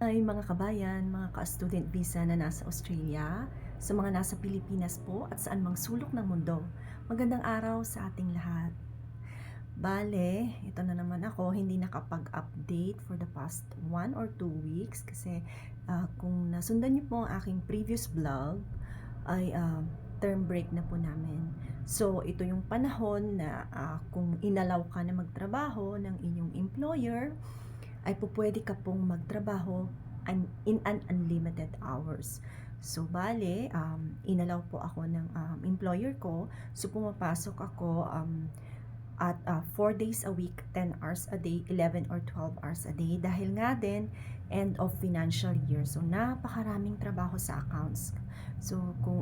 Ay mga kabayan, mga ka-student visa na nasa Australia, sa mga nasa Pilipinas po at saan mang sulok ng mundo. Magandang araw sa ating lahat. Bale, ito na naman ako, hindi nakapag-update for the past 1 or 2 weeks kasi kung nasundan niyo po ang aking previous vlog, ay term break na po namin. So, ito yung panahon na kung inalaw ka na magtrabaho ng inyong employer, ay pupwede ka pong magtrabaho in an unlimited hours. So, bale, inalaw po ako ng employer ko. So, pumapasok ako at 4 days a week, 10 hours a day, 11 or 12 hours a day. Dahil nga din, end of financial year. So, napakaraming trabaho sa accounts. So, kung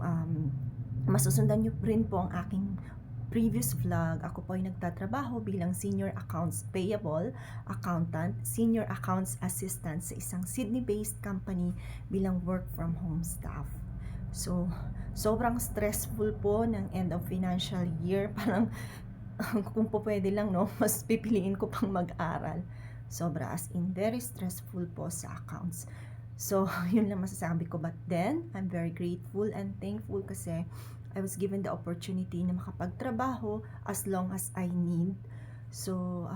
masusundan nyo rin po ang aking previous vlog, ako po ay nagtatrabaho bilang Senior Accounts Payable Accountant, Senior Accounts Assistant sa isang Sydney-based company bilang work from home staff. So, sobrang stressful po ng end of financial year. Parang kung po pwede lang, no, mas pipiliin ko pang mag-aral. Sobra, as in, very stressful po sa accounts. So, yun lang masasabi ko. But then, I'm very grateful and thankful kasi I was given the opportunity na makapagtrabaho as long as I need. So,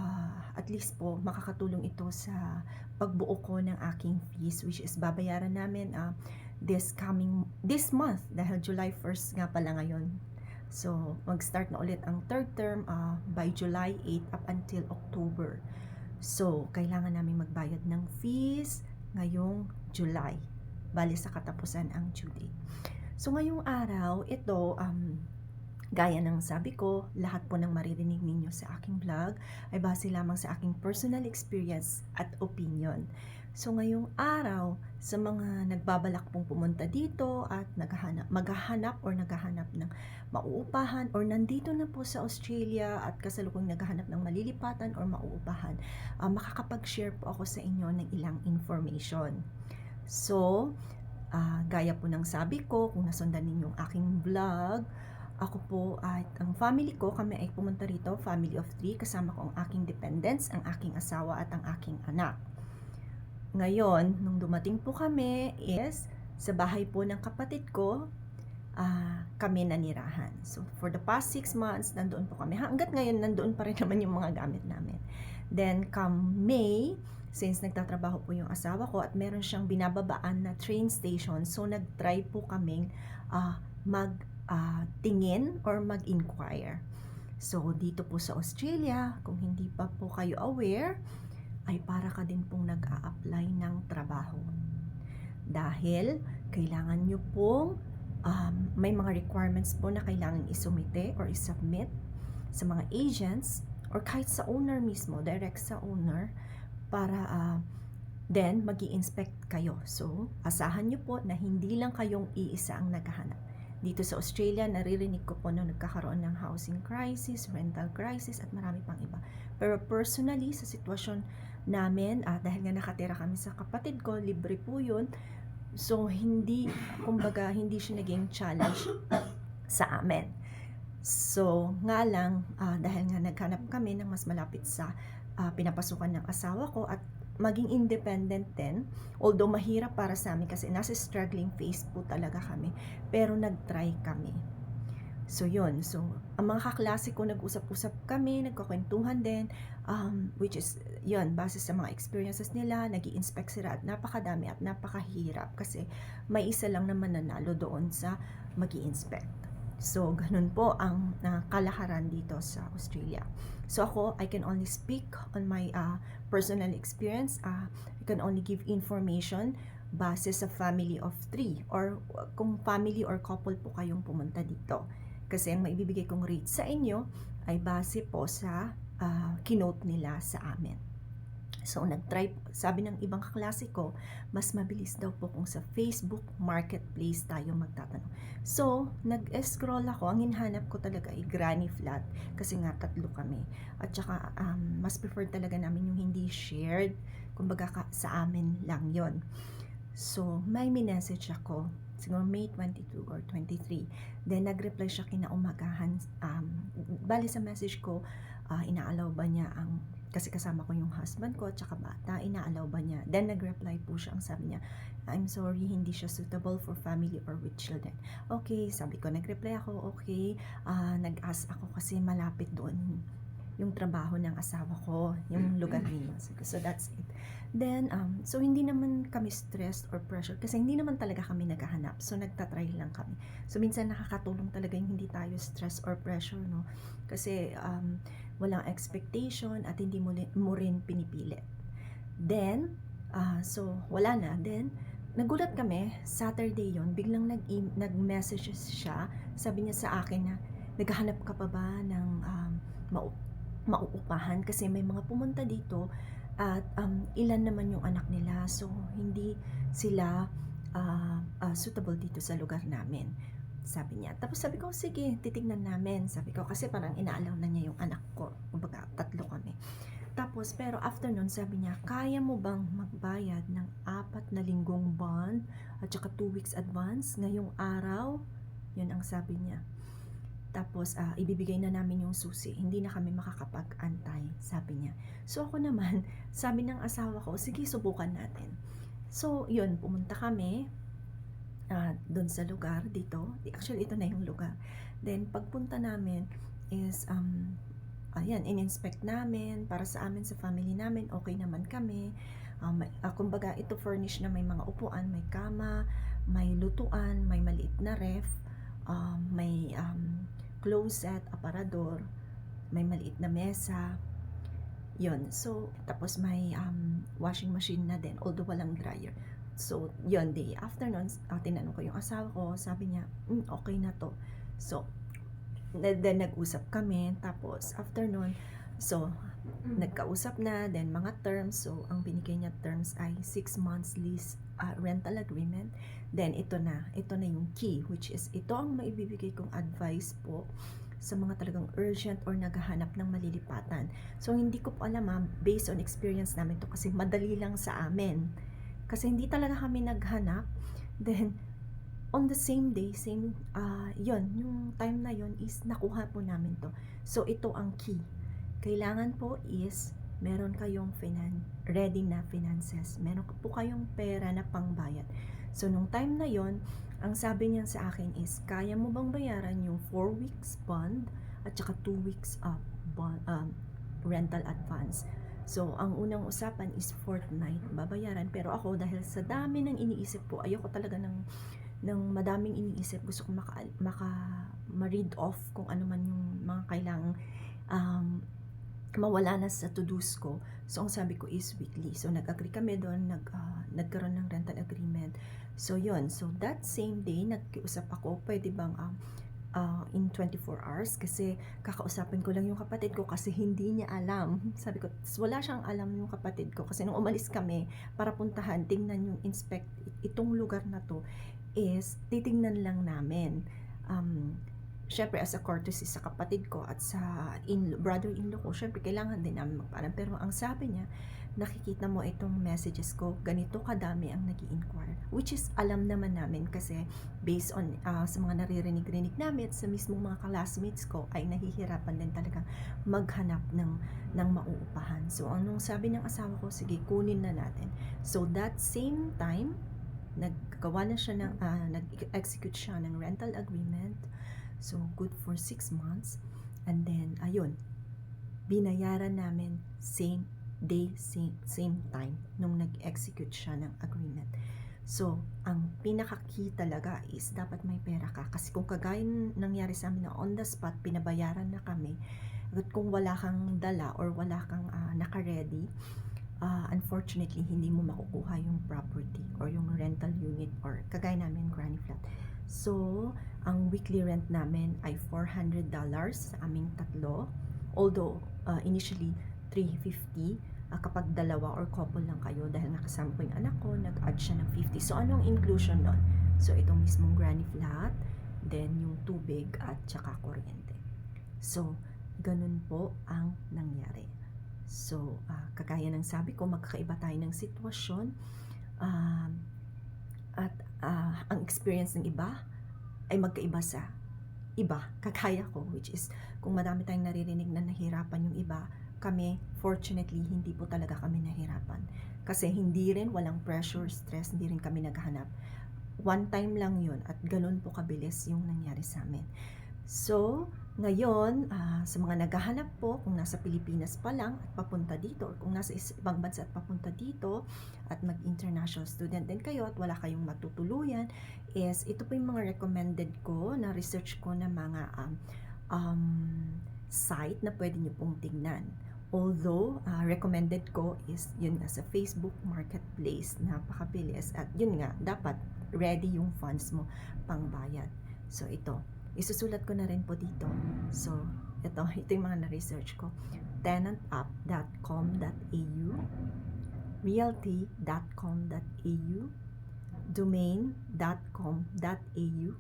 at least po, makakatulong ito sa pagbuo ko ng aking fees, which is babayaran namin this month, dahil July 1st nga pala ngayon. So, mag-start na ulit ang third term by July 8 up until October. So, kailangan namin magbayad ng fees ngayong July. Bali sa katapusan ang due date. So, ngayong araw, ito, gaya ng sabi ko, lahat po ng maririnig ninyo sa aking vlog ay base lamang sa aking personal experience at opinion. So, ngayong araw, sa mga nagbabalak pong pumunta dito at maghahanap ng mauupahan or nandito na po sa Australia at kasalukuyang naghahanap ng malilipatan or mauupahan, makakapag-share po ako sa inyo ng ilang information. So, gaya po ng sabi ko, kung nasundan ninyo ang aking vlog, ako po at ang family ko, kami ay pumunta rito, family of 3, kasama ko ang aking dependents, ang aking asawa at ang aking anak. Ngayon, nung dumating po kami is sa bahay po ng kapatid ko, kami nanirahan. So, for the past 6 months, nandoon po kami. Hanggat ngayon, nandoon pa rin naman yung mga gamit namin. Then, come May, since nagtatrabaho po yung asawa ko at meron siyang binababaan na train station, so nag-try po kaming tingin or mag-inquire. So, dito po sa Australia, kung hindi pa po kayo aware, ay para ka din pong nag-a-apply ng trabaho. Dahil, kailangan nyo pong, may mga requirements po na kailangan isumite or isubmit sa mga agents or kahit sa owner mismo, direct sa owner, para then mag-i-inspect kayo. So, asahan nyo po na hindi lang kayong iisa ang naghahanap. Dito sa Australia, naririnig ko po na nagkakaroon ng housing crisis, rental crisis, at marami pang iba. Pero personally, sa sitwasyon namin, dahil nga nakatira kami sa kapatid ko, libre po yun. So, kumbaga, hindi siya naging challenge sa amin. So, nga lang, dahil nga naghanap kami ng mas malapit sa pinapasukan ng asawa ko at maging independent din, although mahirap para sa amin kasi nasa struggling phase po talaga kami, pero nag-try kami. So, yun. So, ang mga kaklase ko, nag-usap-usap kami, nagkakwentuhan din, which is, yun, base sa mga experiences nila, nag-i-inspect sila at napakadami at napakahirap kasi may isa lang naman nanalo doon sa mag-i-inspect. So, ganun po ang kalakaran dito sa Australia. So, ako, I can only speak on my personal experience. I can only give information base sa family of 3 or kung family or couple po kayong pumunta dito. Kasi ang maibibigay kong rate sa inyo ay base po sa kinote nila sa amin. So, nag-try, sabi ng ibang kaklase ko, mas mabilis daw po kung sa Facebook Marketplace tayo magtatanong. So, nag-scroll ako, ang hinahanap ko talaga ay granny flat, kasi nga 3 kami. At saka, mas preferred talaga namin yung hindi shared, kumbaga sa amin lang yon. So, may message ako, siguro May 22 or 23. Then, nag-reply siya kinaumagahan. Bali sa message ko, inaalaw ba niya kasi kasama ko yung husband ko at saka bata, inaalaw ba niya? Then, nag-reply po po siya. Ang sabi niya, I'm sorry, hindi siya suitable for family or with children. Okay, sabi ko, nag-reply ako, okay. Nag-ask ako kasi malapit doon yung trabaho ng asawa ko, yung lugar niya. So that's it. Then, so hindi naman kami stressed or pressure kasi hindi naman talaga kami naghahanap. So nagtatry lang kami. So minsan nakakatulong talaga yung hindi tayo stress or pressure, no? Kasi walang expectation at hindi mo rin pinipilit. Then, so wala na. Then, nagulat kami, Saturday yon, biglang nag-message siya. Sabi niya sa akin na, naghahanap ka pa ba ng mauupahan? Kasi may mga pumunta dito at ilan naman yung anak nila. So, hindi sila suitable dito sa lugar namin. Sabi niya. Tapos sabi ko, sige, titignan namin. Sabi ko, kasi parang inaalaw na niya yung anak ko. Kumbaga, 3 kami. Tapos, pero after nun, sabi niya, kaya mo bang magbayad ng 4 na linggong bond at saka 2 weeks advance ngayong araw? Yun ang sabi niya. Tapos, ibibigay na namin yung susi. Hindi na kami makakapag-antay, sabi niya. So, ako naman, sabi ng asawa ko, sige, subukan natin. So, yun, pumunta kami doon sa lugar dito. Actually, ito na yung lugar. Then, pagpunta namin is, ayan, in-inspect namin para sa amin, sa family namin, okay naman kami. Kumbaga, ito furnish na may mga upuan, may kama, may lutuan, may maliit na ref, may closet, aparador, may maliit na mesa. Yun. So, tapos may washing machine na din, although walang dryer. So, yun, day after nun, tinanong ko yung asawa ko, sabi niya, okay na to. So, then nag-usap kami, tapos after nun, so nagkausap na, then mga terms, so ang binigay niya terms ay 6 months lease rental agreement. Then ito na yung key, which is ito ang maibibigay kong advice po sa mga talagang urgent or naghahanap ng malilipatan. So hindi ko po alam, based on experience namin to, kasi madali lang sa amin, kasi hindi talaga kami naghanap. Then on the same day, yon, yung time na yon is nakuha po namin to. So, ito ang key. Kailangan po is, meron kayong ready na finances. Meron po kayong pera na pangbayad. So, nung time na yon, ang sabi niya sa akin is, kaya mo bang bayaran yung 4 weeks bond at saka 2 weeks rental advance? So, ang unang usapan is fortnight babayaran. Pero ako, dahil sa dami ng iniisip po, ayoko talaga ng madaming iniisip, gusto ko ma-read off kung ano man yung mga kailangang mawala na sa to-dos ko. So, ang sabi ko is weekly. So, nag-agree kami doon, nagkaroon ng rental agreement. So, yun. So, that same day, nag-usap ako, pwede bang in 24 hours, kasi kakausapin ko lang yung kapatid ko kasi hindi niya alam. Sabi ko, wala siyang alam yung kapatid ko kasi nung umalis kami para puntahan, tingnan yung inspect itong lugar na to, is titingnan lang namin. Syempre as a courtesy sa kapatid ko at sa brother-in-law ko, syempre kailangan din namin magpaalam. Pero ang sabi niya, nakikita mo itong messages ko, ganito kadami ang nag-i-inquire, which is alam naman namin kasi based on sa mga naririnig-rinig namin at sa mismong mga classmates ko ay nahihirapan din talaga maghanap ng mauupahan. So anong sabi ng asawa ko, sige, kunin na natin. So that same time, naggawa na siya ng nag-execute siya ng rental agreement. So good for 6 months, and then ayun, binayaran namin same day, same time nung nag-execute siya ng agreement. So ang pinaka-key talaga is dapat may pera ka, kasi kung kagaya nangyari sa amin na on the spot pinabayaran na kami, at kung wala kang dala or wala kang naka-ready, unfortunately, hindi mo makukuha yung property or yung rental unit or kagaya namin, granny flat. So, ang weekly rent namin ay $400 sa aming tatlo. Although, initially, $350 kapag dalawa or couple lang kayo, dahil nakasama ko yung anak ko, nag-add siya ng $50. So, anong inclusion nun? So, itong mismong granny flat, then yung tubig at saka kuryente. So, ganun po ang nangyari. So, kagaya ng sabi ko, magkakaiba tayo ng sitwasyon, at ang experience ng iba ay magkaiba sa iba, kagaya ko, which is kung madami tayong naririnig na nahirapan yung iba, kami, fortunately, hindi po talaga kami nahirapan. Kasi hindi rin, walang pressure, stress, hindi rin kami naghahanap. One time lang yun at ganun po kabilis yung nangyari sa amin. So, ngayon, sa mga naghahanap po, kung nasa Pilipinas pa lang at papunta dito, or kung nasa ibang bansa at papunta dito, at mag-international student din kayo at wala kayong matutuluyan, is ito po yung mga recommended ko na research ko na mga site na pwede nyo pong tignan. Although, recommended ko is yun nga sa Facebook Marketplace, napakabilis at yun nga, dapat ready yung funds mo pang bayad. So ito, isusulat ko na rin po dito. So ito yung mga na-research ko. Tenantapp.com.au, realty.com.au, domain.com.au,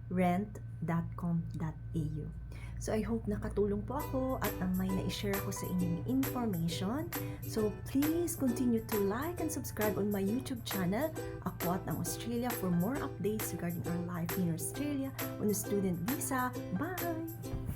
rent.com.au. So I hope nakatulong po ako at may na-share ko sa inyong information. So please continue to like and subscribe on my YouTube channel, Ako at ng Australia, for more updates regarding our life in Australia on a student visa. Bye!